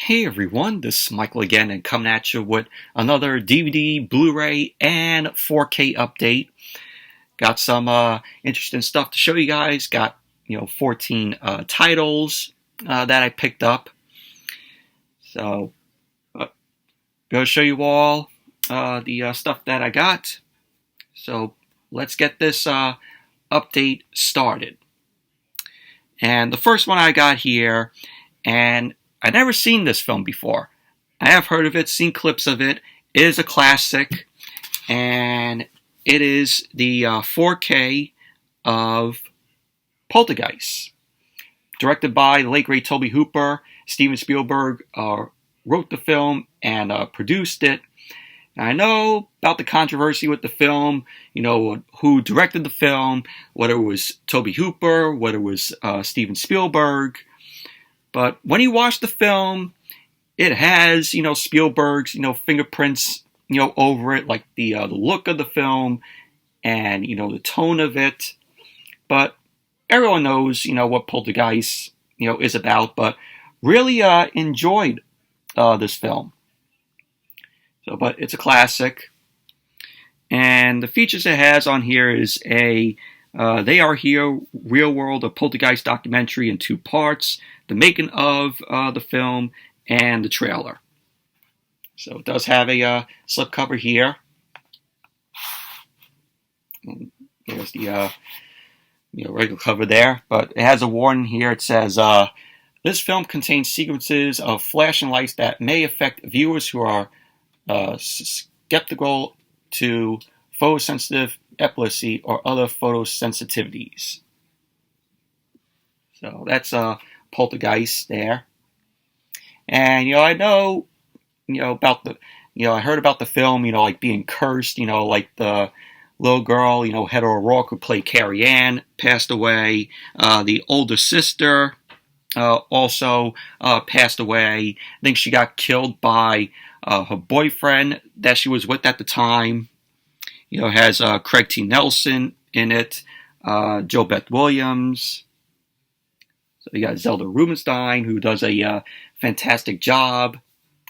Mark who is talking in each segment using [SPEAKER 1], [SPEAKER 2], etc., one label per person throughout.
[SPEAKER 1] Hey everyone, this is Michael again and coming at you with another DVD, Blu-ray, and 4K update. Got some interesting stuff to show you guys. Got 14 titles that I picked up. So, gonna show you all the stuff that I got. So, let's get this update started. And the first one I got here, and I'd never seen this film before. I have heard of it, seen clips of it. It is a classic, and it is the 4K of Poltergeist. Directed by the late great Tobe Hooper, Steven Spielberg wrote the film and produced it. And I know about the controversy with the film, who directed the film, whether it was Tobe Hooper, whether it was Steven Spielberg. But when you watch the film, it has, Spielberg's, fingerprints, over it, like the look of the film and, the tone of it. But everyone knows, what Poltergeist, is about, but really enjoyed this film. So, but it's a classic. And the features it has on here is a They Are Here, Real World, a Poltergeist documentary in 2 parts, the making of the film, and the trailer. So it does have a slipcover here. And there's the regular cover there, but it has a warning here. It says, this film contains sequences of flashing lights that may affect viewers who are skeptical to photosensitive epilepsy or other photosensitivities. So that's Poltergeist there. And I know about the I heard about the film, like being cursed, like the little girl, Heather O'Rourke, who played Carrie Ann, passed away. The older sister also passed away. I think she got killed by her boyfriend that she was with at the time. Has Craig T. Nelson in it, Jo Beth Williams. So you got Zelda Rubinstein, who does a fantastic job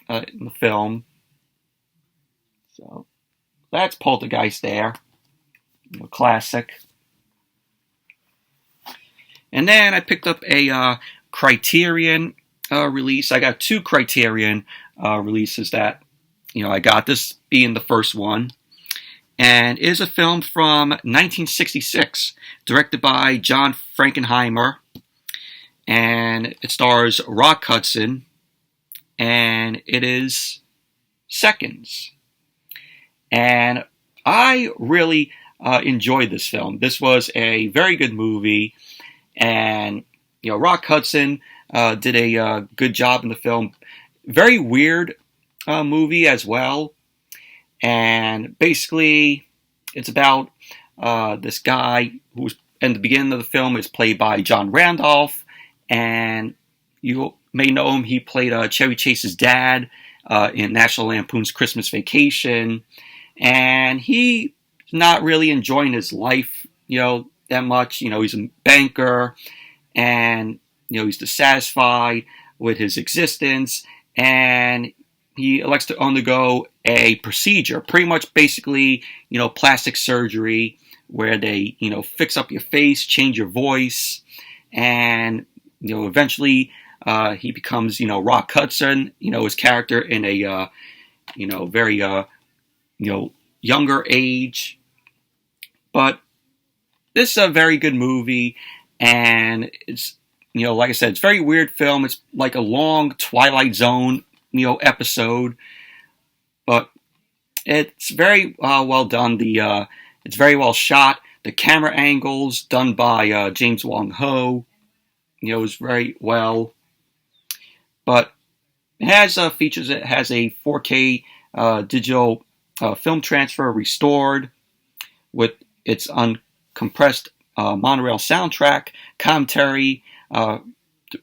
[SPEAKER 1] in the film. So that's Poltergeist there, classic. And then I picked up a Criterion release. I got 2 Criterion releases that I got, this being the first one. And it is a film from 1966, directed by John Frankenheimer. And it stars Rock Hudson. And it is Seconds. And I really enjoyed this film. This was a very good movie. And, Rock Hudson did a good job in the film. Very weird movie as well. And basically, it's about this guy who's in the beginning of the film is played by John Randolph, and you may know him. He played Chevy Chase's dad in National Lampoon's Christmas Vacation, and he's not really enjoying his life, that much. He's a banker, and he's dissatisfied with his existence, and he elects to undergo a procedure, pretty much basically, plastic surgery, where they, fix up your face, change your voice, and, eventually he becomes, Rock Hudson, his character in a, very, younger age. But this is a very good movie, and it's, like I said, it's a very weird film. It's like a long Twilight Zone episode, but it's very well done. It's very well shot. The camera angles done by James Wong Ho, is very well. But it has features. It has a 4K digital film transfer restored with its uncompressed monorail soundtrack, commentary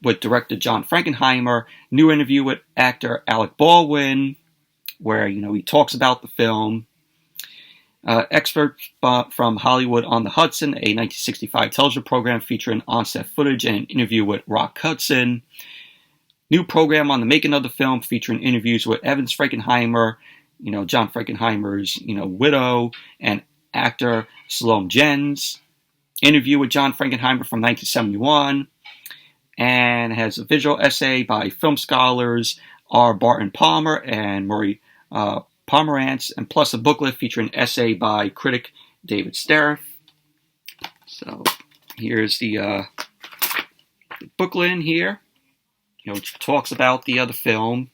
[SPEAKER 1] with director John Frankenheimer, new interview with actor Alec Baldwin, where he talks about the film. Excerpt from Hollywood on the Hudson, a 1965 television program featuring on-set footage and an interview with Rock Hudson. new program on the making of the film featuring interviews with Evans Frankenheimer, John Frankenheimer's, widow, and actor Salome Jens. Interview with John Frankenheimer from 1971. And has a visual essay by film scholars R. Barton Palmer and Murray Pomerantz, and plus a booklet featuring an essay by critic David Sterriff. So here's the booklet in here, which talks about the film.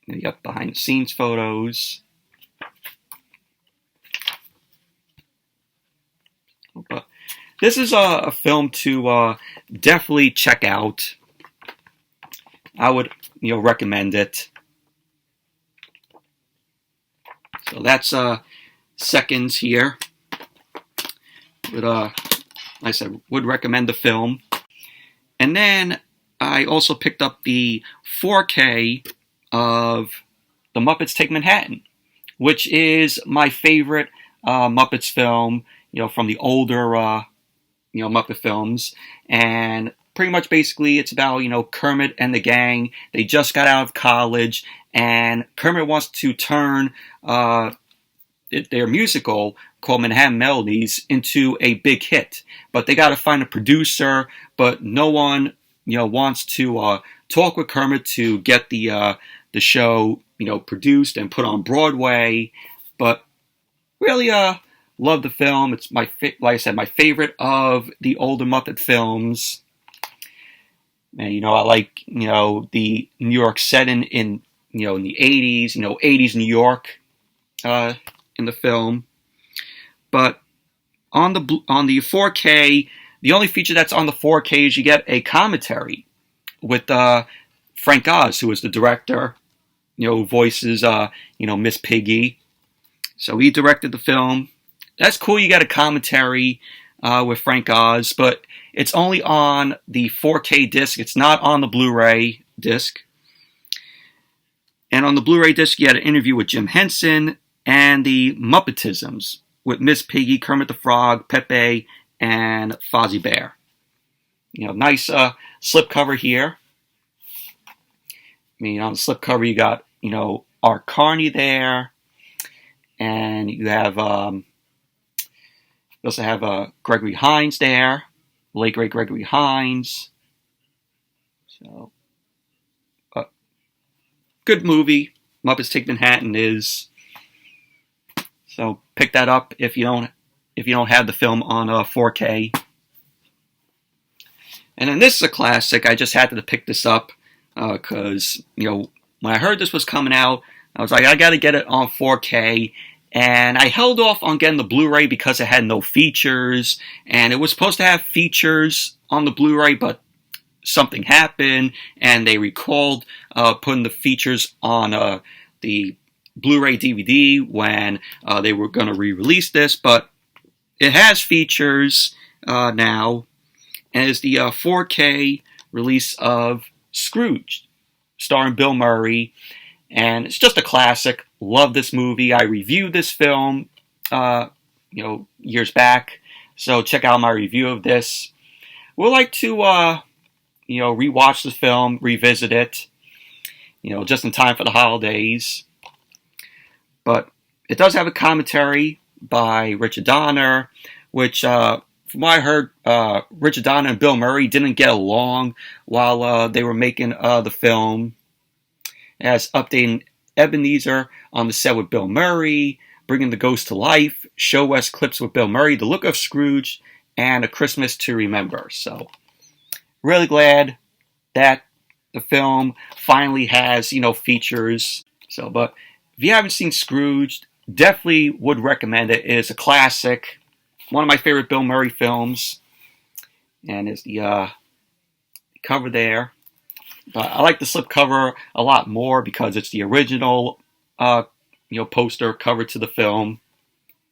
[SPEAKER 1] You got behind the scenes photos. But this is a film to definitely check out. I would, recommend it. So that's seconds here. But like I said, would recommend the film. And then I also picked up the 4K of The Muppets Take Manhattan, which is my favorite Muppets film, from the older, Muppet films. And pretty much basically it's about, Kermit and the gang. They just got out of college, and Kermit wants to turn their musical called Manhattan Melodies into a big hit. But they got to find a producer, but no one, wants to talk with Kermit to get the show, produced and put on Broadway. But really, love the film. It's like I said, my favorite of the older Muppet films. And I like the New York setting in in the 80s, 80s New York in the film. But on the 4K, the only feature that's on the 4K is you get a commentary with Frank Oz, who is the director, who voices Miss Piggy. So he directed the film. That's cool. You got a commentary with Frank Oz, but it's only on the 4K disc. It's not on the Blu-ray disc. And on the Blu-ray disc, you had an interview with Jim Henson and the Muppetisms with Miss Piggy, Kermit the Frog, Pepe, and Fozzie Bear. Nice slipcover here. On the slipcover, you got, Art Carney there. And you have... you also have Gregory Hines there, late great Gregory Hines. So, good movie. Muppets Take Manhattan is. So pick that up if you don't have the film on 4K. And then this is a classic. I just had to pick this up because when I heard this was coming out, I was like, I got to get it on 4K. And I held off on getting the Blu-ray because it had no features. And it was supposed to have features on the Blu-ray, but something happened. And they recalled putting the features on the Blu-ray DVD when they were going to re-release this. But it has features now. And it's the 4K release of Scrooged, starring Bill Murray. And it's just a classic. Love this movie. I reviewed this film, years back. So check out my review of this. We'd like to, rewatch the film, revisit it, just in time for the holidays. But it does have a commentary by Richard Donner, which, from what I heard, Richard Donner and Bill Murray didn't get along while they were making the film. It has updating Ebenezer on the set with Bill Murray, bringing the ghost to life, show West clips with Bill Murray, the look of Scrooge, and A Christmas to Remember. So, really glad that the film finally has, features. So, but if you haven't seen Scrooge, definitely would recommend it. It is a classic, one of my favorite Bill Murray films, and is the cover there. But I like the slipcover a lot more because it's the original, poster cover to the film.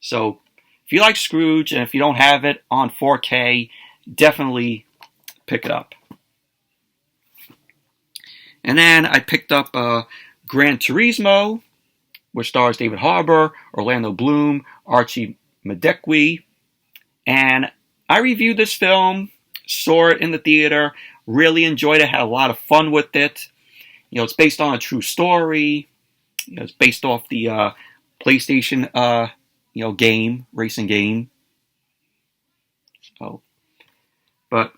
[SPEAKER 1] So if you like Scrooge and if you don't have it on 4K, definitely pick it up. And then I picked up Gran Turismo, which stars David Harbour, Orlando Bloom, Archie Madekwe, and I reviewed this film, saw it in the theater, really enjoyed it, had a lot of fun with it. It's based on a true story. It's based off the PlayStation, game, racing game. So, but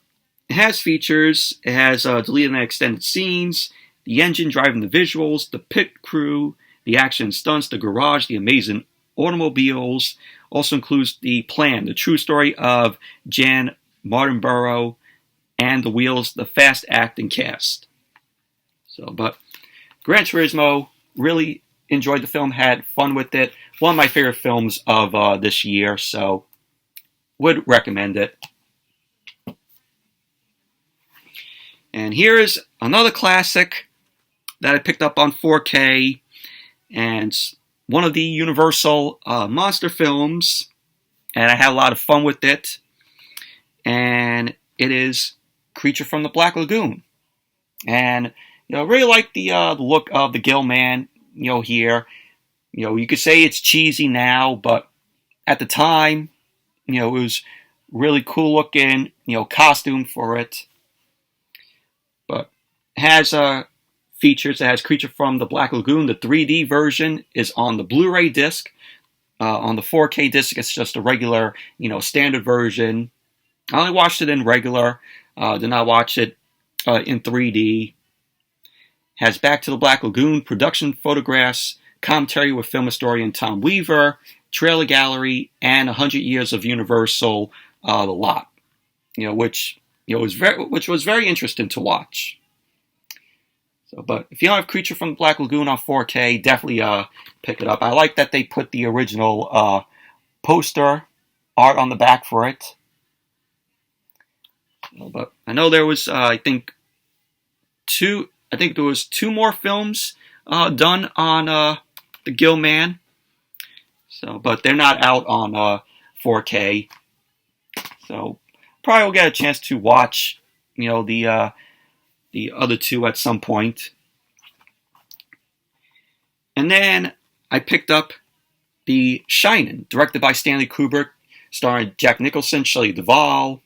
[SPEAKER 1] it has features. It has deleted and extended scenes, the engine driving the visuals, the pit crew, the action stunts, the garage, the amazing automobiles. Also includes the plan, the true story of Jan Martinborough, and the wheels, the fast acting cast. So, but Gran Turismo, really enjoyed the film, had fun with it. One of my favorite films of this year, so would recommend it. And here is another classic that I picked up on 4K, and it's one of the Universal monster films, and I had a lot of fun with it. And it is Creature from the Black Lagoon. And really like the look of the Gill Man. Here, you could say it's cheesy now, but at the time, it was really cool looking. Costume for it. But it has features. It has Creature from the Black Lagoon. The 3D version is on the Blu-ray disc. On the 4K disc, it's just a regular, standard version. I only watched it in regular. Did not watch it in 3D. Has Back to the Black Lagoon, production photographs, commentary with film historian Tom Weaver, trailer gallery, and 100 Years of Universal, the lot. Which was very interesting to watch. So, but if you don't have Creature from the Black Lagoon on 4K, definitely pick it up. I like that they put the original poster art on the back for it. But I know there was, I think there was 2 more films done on the Gill Man. So, but they're not out on 4K. So, probably will get a chance to watch, the other 2 at some point. And then I picked up The Shining, directed by Stanley Kubrick, starring Jack Nicholson, Shelley Duvall.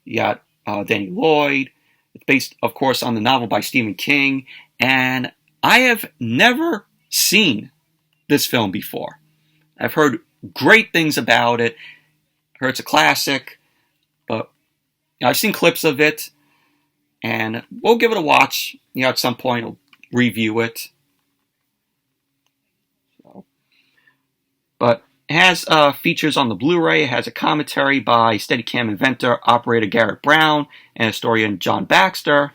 [SPEAKER 1] You got Danny Lloyd. It's based, of course, on the novel by Stephen King. And I have never seen this film before. I've heard great things about it. Heard it's a classic. But I've seen clips of it. And we'll give it a watch. At some point, we'll review it. But it has features on the Blu-ray. It has a commentary by Steadicam inventor, operator Garrett Brown, and historian John Baxter.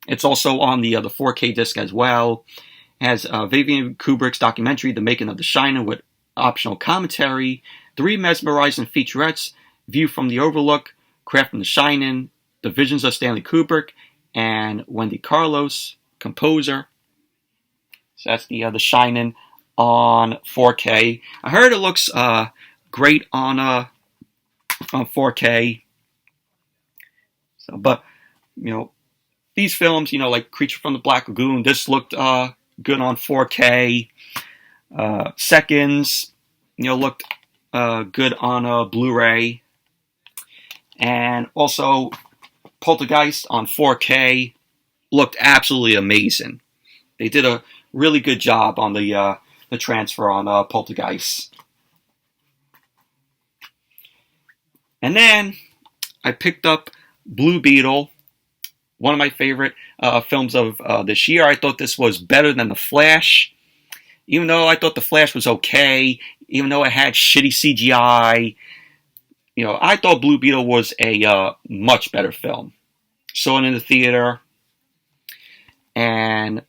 [SPEAKER 1] It's also on the 4K disc as well. It has Vivian Kubrick's documentary, The Making of The Shining, with optional commentary, 3 mesmerizing featurettes, View from the Overlook, Crafting The Shining, The Visions of Stanley Kubrick, and Wendy Carlos, composer. So that's the Shining on 4K. I heard it looks great on 4K. So, but these films, like Creature from the Black Lagoon, this looked good on 4K. Seconds, looked good on Blu-ray, and also Poltergeist on 4K looked absolutely amazing. They did a really good job on the transfer on Poltergeist. And then I picked up Blue Beetle, one of my favorite films of this year. I thought this was better than The Flash. Even though I thought The Flash was okay, even though it had shitty CGI, I thought Blue Beetle was a much better film. Saw it in the theater, and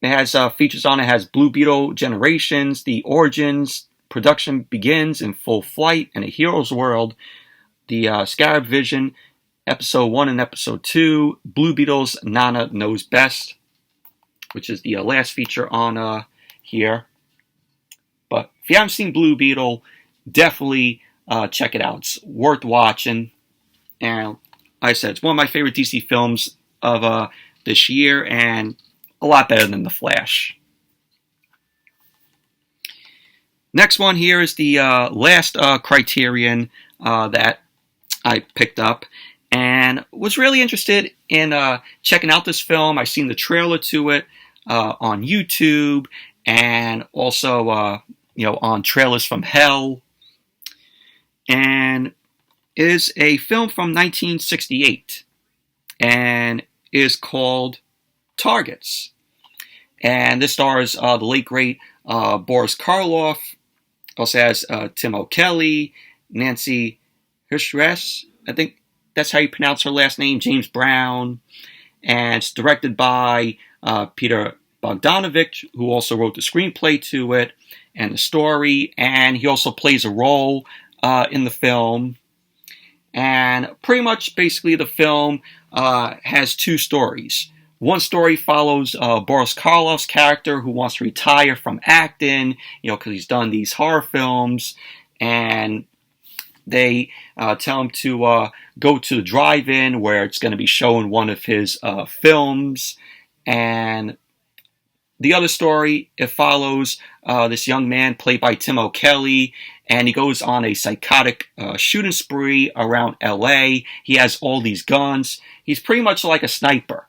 [SPEAKER 1] it has features on it. It has Blue Beetle Generations, The Origins, Production Begins, In Full Flight, and A Hero's World, the Scarab Vision, Episode 1 and Episode 2, Blue Beetle's Nana Knows Best, which is the last feature on here. But if you haven't seen Blue Beetle, definitely check it out. It's worth watching. And like I said, it's one of my favorite DC films of this year, and a lot better than The Flash. Next one here is the last Criterion that I picked up and was really interested in checking out this film. I've seen the trailer to it on YouTube and also on Trailers from Hell. And it is a film from 1968 and is called Targets. And this stars the late great Boris Karloff. Also has Tim O'Kelly, Nancy Hirschress, I think that's how you pronounce her last name, James Brown. And it's directed by Peter Bogdanovich, who also wrote the screenplay to it and the story. And he also plays a role in the film. And pretty much basically the film has two stories. One story follows Boris Karloff's character who wants to retire from acting, because he's done these horror films, and they tell him to go to the drive-in where it's going to be showing one of his films. And the other story, it follows this young man played by Tim O'Kelly, and he goes on a psychotic shooting spree around LA. He has all these guns. He's pretty much like a sniper.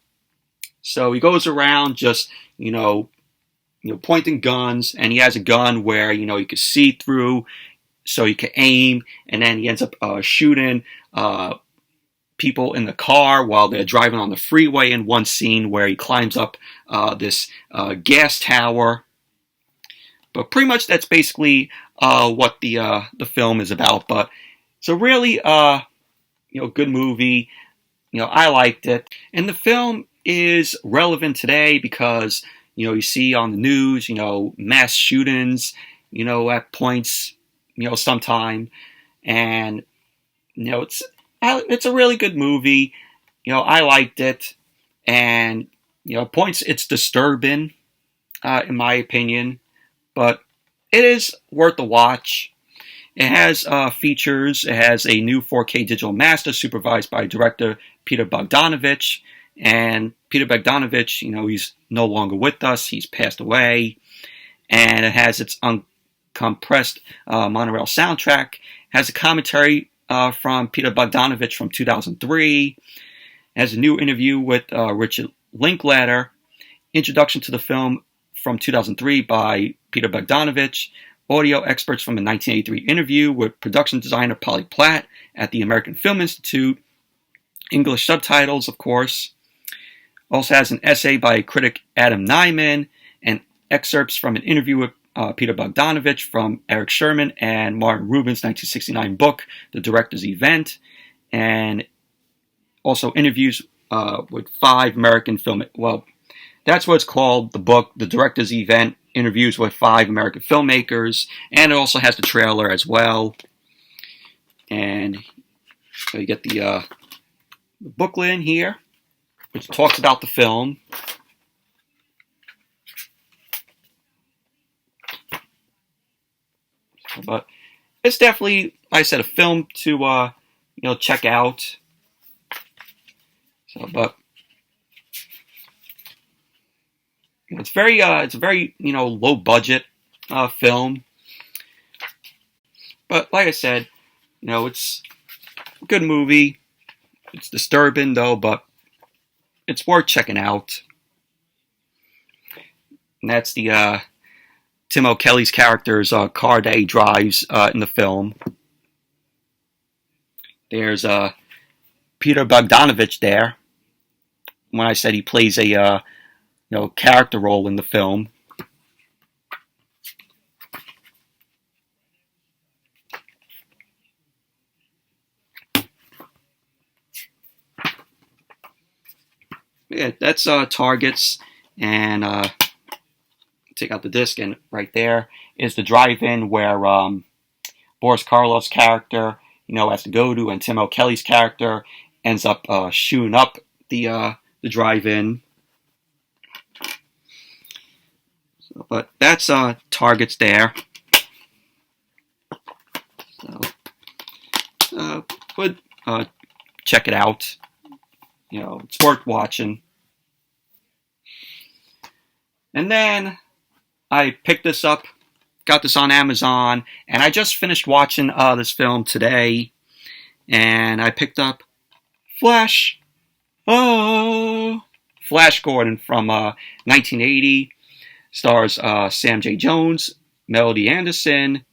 [SPEAKER 1] So he goes around just, pointing guns, and he has a gun where, you can see through, so you can aim, and then he ends up shooting people in the car while they're driving on the freeway in one scene where he climbs up this gas tower. But pretty much that's basically what the film is about. But it's a really good movie. I liked it, and the film is relevant today because you see on the news mass shootings at points sometime, and it's a really good movie. I liked it, and points it's disturbing in my opinion, but it is worth a watch. It has features. It has a new 4K digital master supervised by director Peter Bogdanovich. And Peter Bogdanovich, he's no longer with us. He's passed away. And it has its uncompressed monorail soundtrack. It has a commentary from Peter Bogdanovich from 2003. It has a new interview with Richard Linklater. Introduction to the film from 2003 by Peter Bogdanovich. Audio experts from a 1983 interview with production designer Polly Platt at the American Film Institute. English subtitles, of course. Also has an essay by critic Adam Nyman and excerpts from an interview with Peter Bogdanovich from Eric Sherman and Martin Rubin's 1969 book, The Director's Event, and also interviews with 5 American film. Well, that's what it's called, the book, The Director's Event, interviews with 5 American filmmakers, and it also has the trailer as well. And so you get the booklet in here, which talks about the film. But it's definitely, like I said, a film to check out. So, but it's a very low budget film. But like I said, it's a good movie. It's disturbing though, but it's worth checking out. And that's the Tim O'Kelly's character's car that he drives in the film. There's Peter Bogdanovich there. When I said he plays a character role in the film. Yeah, that's Targets, and take out the disc, and right there is the drive-in where Boris Karloff's character, has to go to, and Tim O'Kelly's character ends up shooting up the drive-in. So, but that's Targets there. So, would check it out. It's worth watching. And then I picked this up, got this on Amazon, and I just finished watching this film today. and I picked up Flash. Oh, Flash Gordon from 1980. Stars Sam J. Jones, Melody Anderson,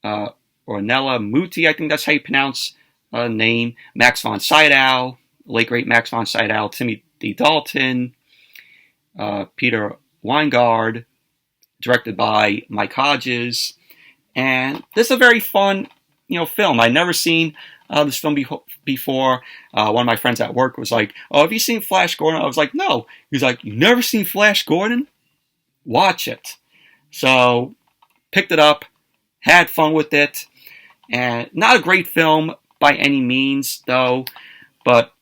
[SPEAKER 1] Ornella Muti, I think that's how you pronounce name, Max von Sydow, late great Max von Sydow, Timothy Dalton, Peter Weingard, directed by Mike Hodges. And this is a very fun, film. I'd never seen this film before. One of my friends at work was like, "Oh, have you seen Flash Gordon?" I was like, "No." He's like, "You never seen Flash Gordon? Watch it." So, picked it up, had fun with it, and not a great film by any means, though. But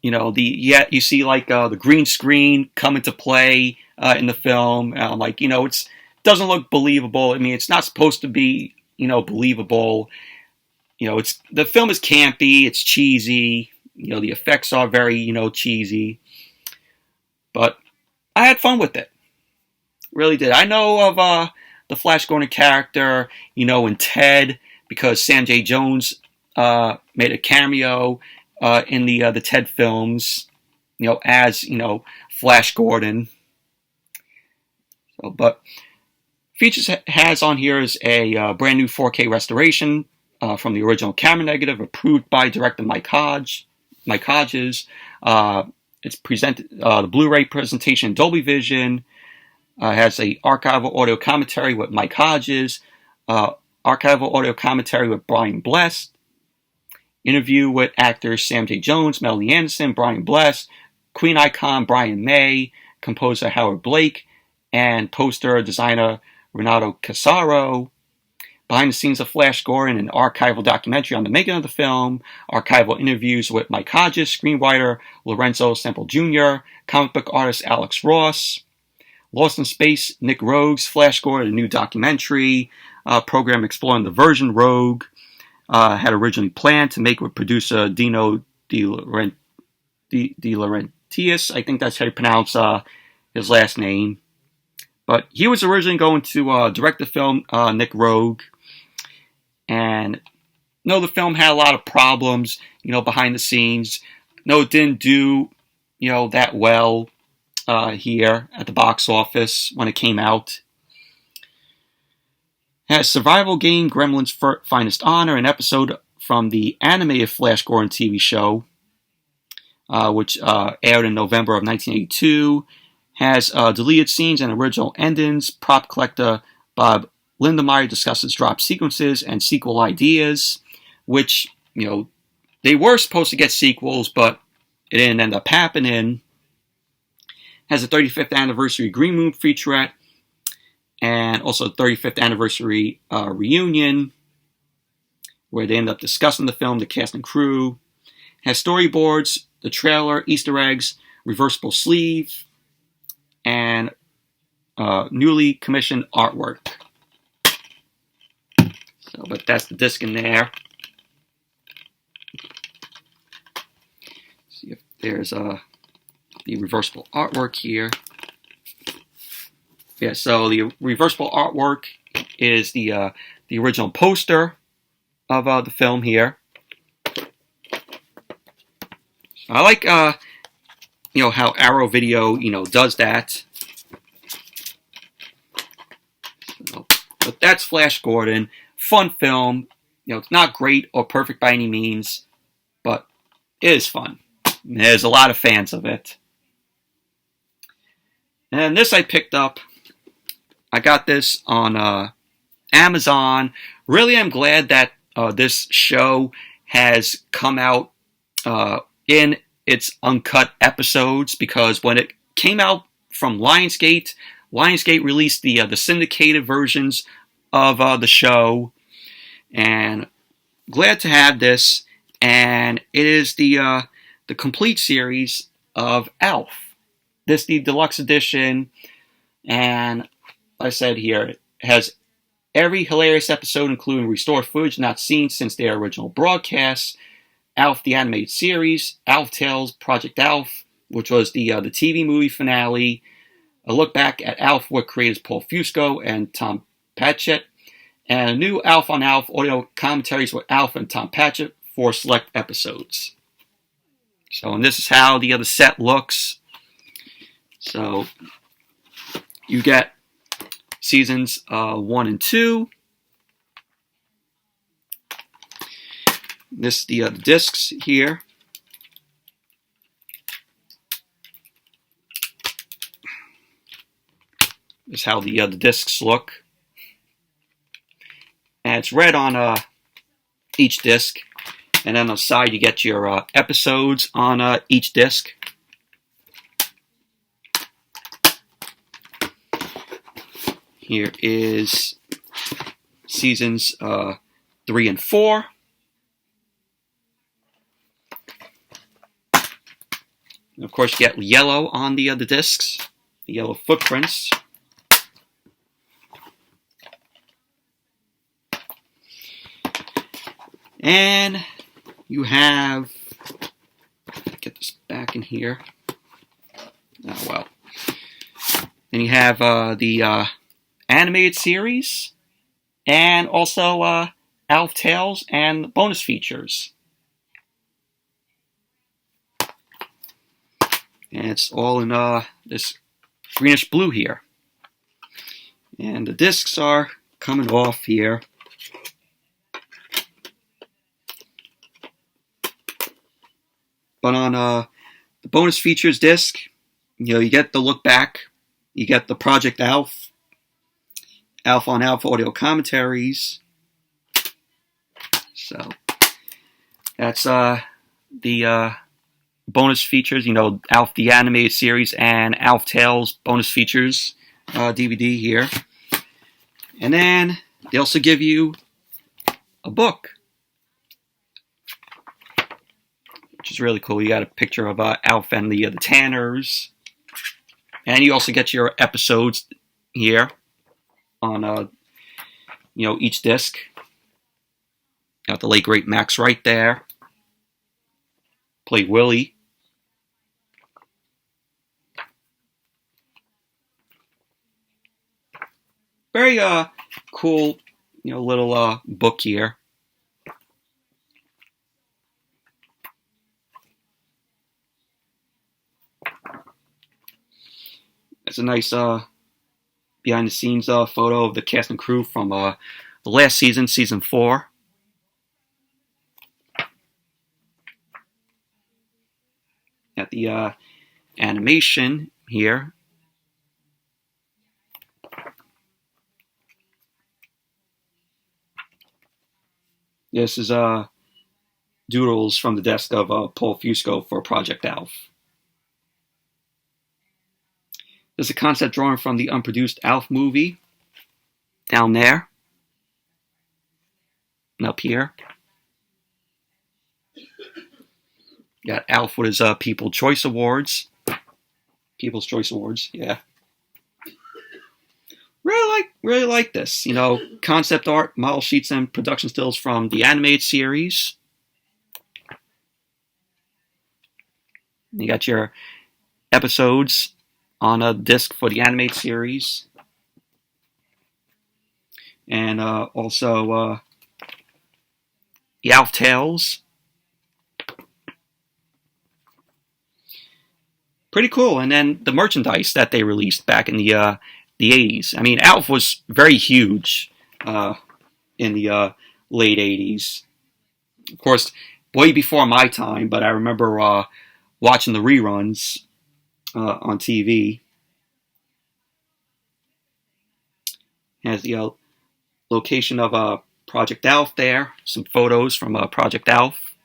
[SPEAKER 1] you see like the green screen come into play in the film. Like it doesn't look believable. I mean, it's not supposed to be believable. The film is campy, it's cheesy. The effects are very cheesy. But I had fun with it. Really did. I know of the Flash Gordon character, in Ted, because Sam J. Jones made a cameo in the Ted films, as Flash Gordon. So, but features has on here is a brand new 4K restoration from the original camera negative, approved by director Mike Hodges. It's presented the Blu-ray presentation in Dolby Vision. Has a archival audio commentary with Mike Hodges, archival audio commentary with Brian Blessed, interview with actors Sam J. Jones, Melody Anderson, Brian Blessed, Queen icon Brian May, composer Howard Blake, and poster designer Renato Casaro. Behind the scenes of Flash Gordon, an archival documentary on the making of the film, archival interviews with Mike Hodges, screenwriter Lorenzo Semple Jr., comic book artist Alex Ross. Lost in Space, Nick Rogue's Flash Gordon, a new documentary program exploring the version Rogue had originally planned to make with producer Dino De Laurentiis. I think that's how you pronounce his last name. But he was originally going to direct the film, Nick Rogue. And the film had a lot of problems, behind the scenes. It didn't do, that well here at the box office when it came out. It has survival game Gremlin's Finest Honor, an episode from the animated Flash Gordon TV show, which aired in November of 1982. Has deleted scenes and original endings. Prop collector Bob Lindemeyer discusses drop sequences and sequel ideas, which, they were supposed to get sequels, but it didn't end up happening. Has a 35th anniversary Green Moon featurette, and also a 35th anniversary reunion, where they end up discussing the film, the cast and crew. Has storyboards, the trailer, Easter eggs, reversible sleeve, and newly commissioned artwork. So, but that's the disc in there. See if there's the reversible artwork here. Yeah, so the reversible artwork is the original poster of the film here. I like how Arrow Video does that. So, but that's Flash Gordon. Fun film. It's not great or perfect by any means, but it is fun. There's a lot of fans of it. And this I picked up. I got this on Amazon. Really, I'm glad that this show has come out in its uncut episodes, because when it came out from Lionsgate released the syndicated versions of the show, and glad to have this. And it is the complete series of Alf. This the deluxe edition, and like I said here, it has every hilarious episode, including restored footage not seen since their original broadcasts. Alf the Animated Series, Alf Tales, Project Alf, which was the TV movie finale, a look back at Alf with creators Paul Fusco and Tom Patchett, and a new Alf on Alf audio commentaries with Alf and Tom Patchett for select episodes. So, and this is how the other set looks. So, you get seasons 1 and 2. This the discs here. This is how the discs look. And it's red on each disc. And then on the side you get your episodes on each disc. Here is seasons 3 and 4. And of course, you get yellow on the discs, the yellow footprints. And you have, get this back in here. Oh, well. And you have the animated series, and also Alf Tales and bonus features. And it's all in this greenish blue here. And the discs are coming off here. But on the bonus features disc, you get the look back, you get the Project Alf, Alf on Alf audio commentaries. So that's the bonus features, Alf the Animated Series and Alf Tales bonus features DVD here. And then they also give you a book, which is really cool. You got a picture of Alf and the Tanners. And you also get your episodes here on, each disc. Got the late great Max right there. Played Willie. Very cool, little book here. It's a nice behind the scenes photo of the cast and crew from the last season, season 4. Got the animation here. This is doodles from the desk of Paul Fusco for Project Alf. There's a concept drawing from the unproduced Alf movie down there and up here. Got Alf with his People's Choice Awards. People's Choice Awards, yeah. Really like this. Concept art, model sheets, and production stills from the animated series. You got your episodes on a disc for the animated series. And also the Alf Tales. Pretty cool. And then the merchandise that they released back in the 80s. I mean, Alf was very huge in the late 80s. Of course, way before my time, but I remember watching the reruns on TV. Has the location of Project Alf there. Some photos from Project Alf.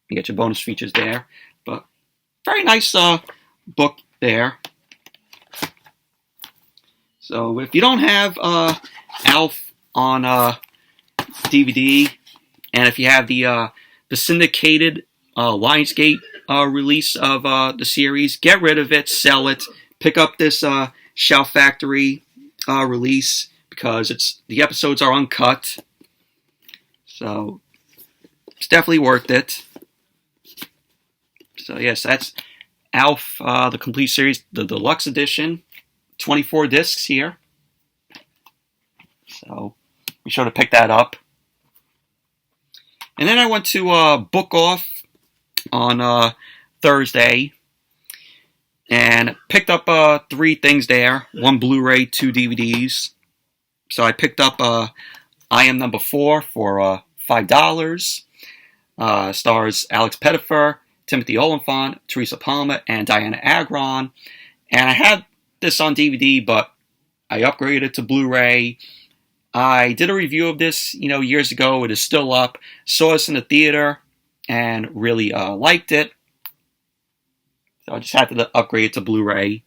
[SPEAKER 1] You get your bonus features there. But very nice book there. So if you don't have Alf on DVD, and if you have the syndicated Lionsgate release of the series, get rid of it, sell it, pick up this Shout Factory release, because the episodes are uncut. So it's definitely worth it. So yes, that's Alf, the complete series, the deluxe edition. 24 discs here. So be sure to pick that up. And then I went to Book Off on Thursday and picked up 3 things there. 1 Blu-ray, 2 DVDs. So I picked up I Am Number 4 for $5. Stars Alex Pettyfer, Timothy Olyphant, Teresa Palmer, and Diana Agron. And I had this on DVD, but I upgraded to Blu-ray. I did a review of this, years ago. It is still up. Saw this in the theater and really liked it. So I just had to upgrade it to Blu-ray.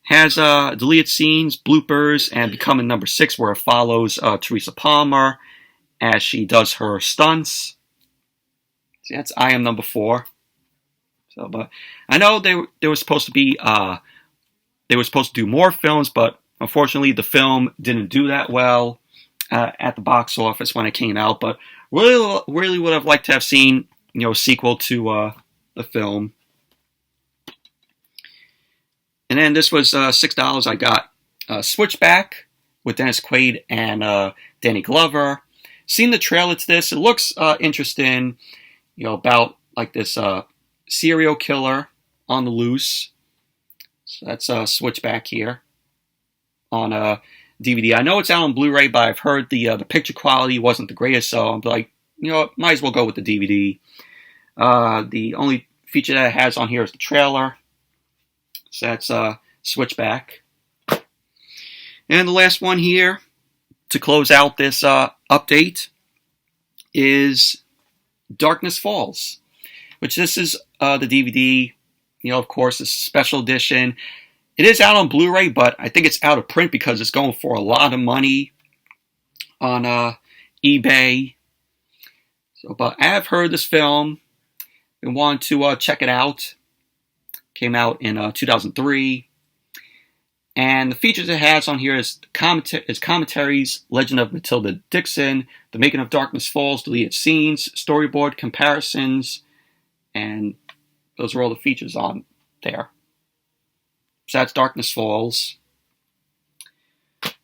[SPEAKER 1] Has deleted scenes, bloopers, and Becoming Number 6, where it follows Teresa Palmer as she does her stunts. See, that's I Am Number 4. So, but I know they were supposed to be they were supposed to do more films, but unfortunately the film didn't do that well at the box office when it came out. But really would have liked to have seen a sequel to the film. And then this was $6. I got Switchback with Dennis Quaid and Danny Glover. Seen the trailer to this. It looks interesting, about like this serial killer on the loose. So that's Switchback here on DVD. I know it's out on Blu-ray, but I've heard the picture quality wasn't the greatest, so I'm like, might as well go with the DVD. The only feature that it has on here is the trailer. So that's Switchback. And the last one here to close out this update is Darkness Falls, which this is the DVD. Of course, it's a special edition. It is out on Blu-ray, but I think it's out of print because it's going for a lot of money on eBay. So, but I have heard this film and wanted to check it out. Came out in 2003. And the features it has on here is commentaries, Legend of Matilda Dixon, The Making of Darkness Falls, deleted scenes, storyboard comparisons, and those are all the features on there. So that's Darkness Falls.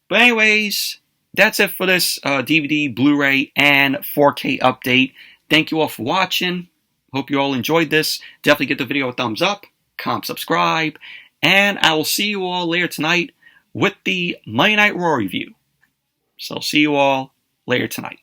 [SPEAKER 1] But anyways, that's it for this DVD, Blu-ray, and 4K update. Thank you all for watching. Hope you all enjoyed this. Definitely give the video a thumbs up, comment, subscribe, and I will see you all later tonight with the Monday Night Raw review. So see you all later tonight.